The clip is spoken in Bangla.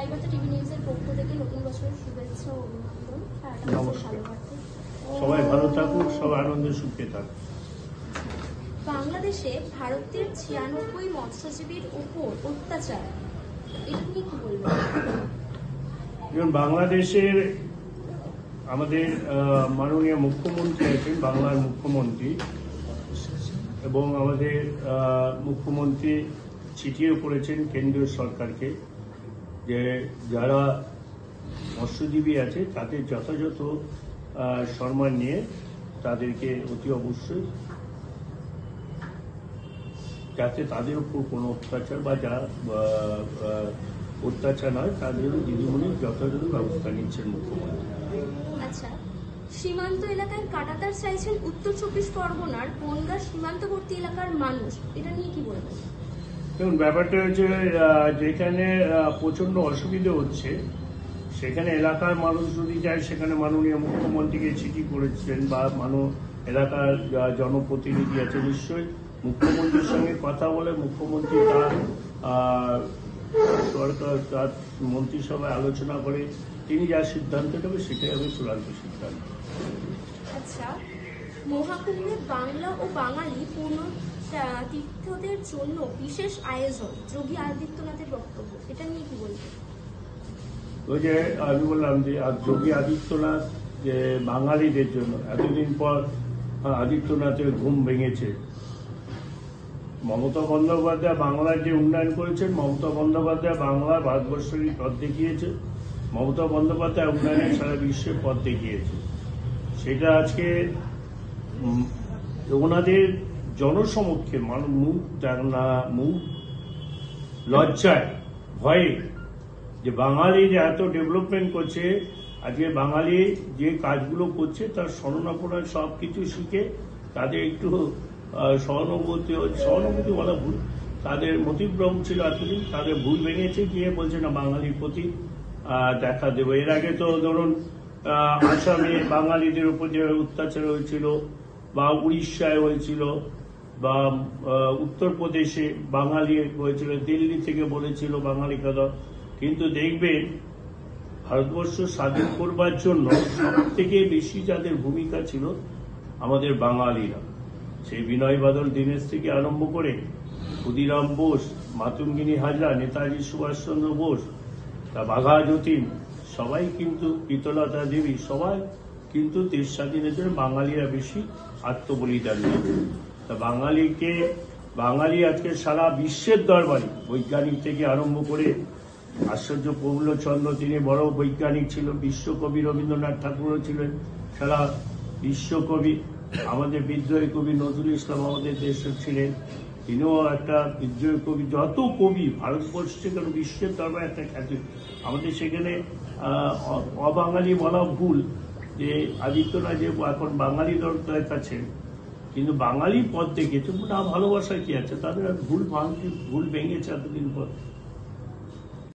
জয়বার্তা টিভি নিউজের পক্ষ থেকে নতুন বছরের শুভেচ্ছা ও অভিনন্দন। সবাই ভালো থাকুক, সবাই আনন্দে সুখে থাকুক। বাংলাদেশে ভারতের 96 মৎস্যজীবীর উপর অত্যাচার, এটা নিয়ে কি বলবেন? যেমন বাংলাদেশের আমাদের মাননীয় মুখ্যমন্ত্রী আছেন, বাংলার মুখ্যমন্ত্রী, এবং আমাদের মুখ্যমন্ত্রী চিঠিও করেছেন কেন্দ্রীয় সরকারকে যে যারা মৎস্যজীবী আছে তাদের যথাযথ সম্মান নিয়ে তাদেরকে অতি অবশ্যই, যাতে তাদের উপর কোনো অত্যাচার বা যা অত্যাচার নয়, তাদের দিদিমণি যথাযথ ব্যবস্থা নিচ্ছেন মুখ্যমন্ত্রী। আচ্ছা, সীমান্ত এলাকায় কাঁটাতার চাইছেন উত্তর 24 পরগনার বনগাঁ সীমান্তবর্তী এলাকার মানুষ, এটা নিয়ে কি বলবেন? দেখুন, ব্যাপারটা হচ্ছে যেখানে প্রচন্ড অসুবিধা হচ্ছে সেখানে এলাকার মানুষ যদি যায়, সেখানে মাননীয় মুখ্যমন্ত্রীকে চিঠি করেছেন বা এলাকার জনপ্রতিনিধি আছে, নিশ্চয়ই মুখ্যমন্ত্রীর সঙ্গে কথা বলে মুখ্যমন্ত্রী তার সরকার তার মন্ত্রিসভায় আলোচনা করে তিনি যা সিদ্ধান্ত নেবে সেটাই হবে চূড়ান্ত সিদ্ধান্ত। আচ্ছা, মহাকুম্ভে বাংলা ও বাঙালি তীর্থদের জন্য বিশেষ আয়োজন, যোগী আদিত্যনাথের বক্তব্য, এটা নিয়ে কি বলবেন? ওই যে আমি বললাম যে যোগী আদিত্যনাথ যে বাঙালিদের জন্য এতদিন পর আদিত্যনাথের ঘুম ভেঙেছে। মমতা বন্দ্যোপাধ্যায় বাংলার যে উন্নয়ন করেছেন, মমতা বন্দ্যোপাধ্যায় বাংলার ভারতবর্ষেরই পথ দেখিয়েছে, মমতা বন্দ্যোপাধ্যায় উন্নয়নের সারা বিশ্বের পথ দেখিয়েছে। সেটা আজকে ওনাদের জনসমক্ষে মুখ লজ্জায় ভয়ে যে বাঙালি যে এত ডেভেলপমেন্ট করছে, আজকে বাঙালি যে কাজগুলো করছে তার স্মরণাপন্ন সবকিছু শিখে তাদের একটু সহানুভূতি বলা ভুল, তাদের মতিভ্রম ছিল এতদিন, তাদের ভুল ভেঙেছে, গিয়ে বলছে না বাঙালির প্রতি দেখা দেবো। এর আগে তো ধরুন আসামে বাঙালিদের উপর যে অত্যাচার হয়েছিল, বা উড়িষ্যায় হয়েছিল, বা উত্তরপ্রদেশে বাঙালি হয়েছিল, দিল্লি থেকে বলেছিল বাঙালি কথা। কিন্তু দেখবেন ভারতবর্ষ স্বাধীন করবার জন্য সব থেকে বেশি যাদের ভূমিকা ছিল আমাদের বাঙালিরা, সেই বিনয় বাদল দীনেশ থেকে আরম্ভ করে ক্ষুদিরাম বোস, মাতঙ্গিনী হাজরা, নেতাজি সুভাষচন্দ্র বোস, তা বাঘা যতীন, সবাই কিন্তু প্রীতলতা দেবী, সবাই কিন্তু দেশ স্বাধীনের জন্য বাঙালিরা বেশি আত্মবলিদান দিয়েছে। তা বাঙালি আজকে সারা বিশ্বের দরবারে বৈজ্ঞানিক থেকে আরম্ভ করে আশ্চর্য প্রফুল্লচন্দ্র, তিনি বড় বৈজ্ঞানিক ছিল, বিশ্বকবি রবীন্দ্রনাথ ঠাকুরও ছিলেন সারা বিশ্বকবি। আমাদের বিদ্রোহী কবি নজরুল ইসলাম আমাদের দেশের ছিলেন, তিনিও একটা বিদ্রোহী কবি। যত কবি ভারতবর্ষে কেন বিশ্বের দরবারে একটা খ্যাতি। আমাদের সেখানে অবাঙালি বলা ভুল, যে আদিত্যনাথ যে এখন বাঙালি দরকার কাছে, কিন্তু বাঙালি পথ দেখিয়েছে, না ভালোবাসা কি আছে, তাদের ভুল ভেঙেছে এতদিন পর।